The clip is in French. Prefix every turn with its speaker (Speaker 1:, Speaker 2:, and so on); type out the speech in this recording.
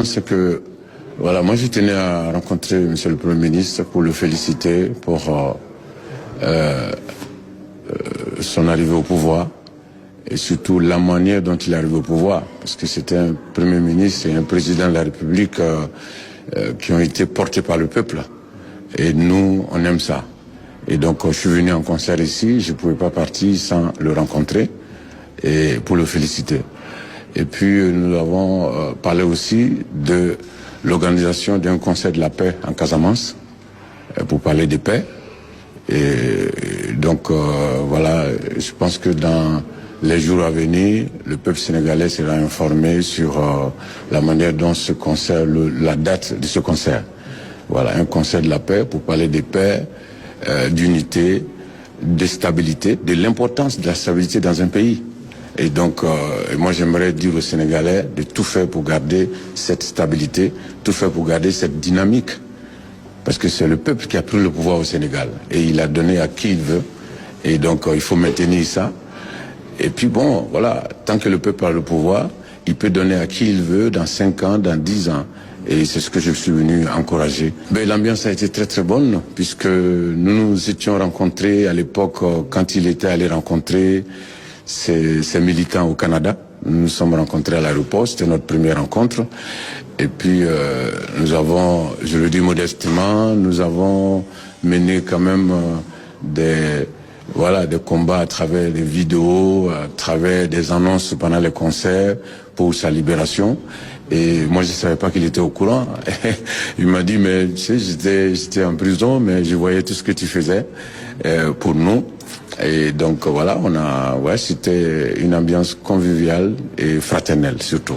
Speaker 1: pense que, voilà, moi je tenais à rencontrer Monsieur le Premier ministre pour le féliciter pour son arrivée au pouvoir et surtout la manière dont il est arrivé au pouvoir. Parce que c'était un Premier ministre et un Président de la République qui ont été portés par le peuple. Et nous, on aime ça. Et donc, je suis venu en concert ici, je ne pouvais pas partir sans le rencontrer et pour le féliciter. Et puis, nous avons parlé aussi de l'organisation d'un concert de la paix en Casamance pour parler de paix. Et donc, voilà, je pense que dans les jours à venir, le peuple sénégalais sera informé sur la manière dont ce concert, la date de ce concert. Voilà, un concert de la paix pour parler de paix, d'unité, de stabilité, de l'importance de la stabilité dans un pays. Et donc, moi j'aimerais dire aux Sénégalais de tout faire pour garder cette stabilité, tout faire pour garder cette dynamique. Parce que c'est le peuple qui a pris le pouvoir au Sénégal. Et il a donné à qui il veut. Et donc, il faut maintenir ça. Et puis bon, voilà, tant que le peuple a le pouvoir, il peut donner à qui il veut dans 5 ans, dans 10 ans. Et c'est ce que je suis venu encourager. Mais l'ambiance a été très très bonne, puisque nous nous étions rencontrés à l'époque quand il était allé rencontrer ses militants au Canada. Nous nous sommes rencontrés à l'aéroport, c'était notre première rencontre. Et puis nous avons, je le dis modestement, nous avons mené quand même des combats à travers des vidéos, à travers des annonces pendant les concerts pour sa libération. Et moi, je savais pas qu'il était au courant. Il m'a dit, mais tu sais, j'étais en prison, mais je voyais tout ce que tu faisais pour nous. Et donc voilà, c'était une ambiance conviviale et fraternelle surtout.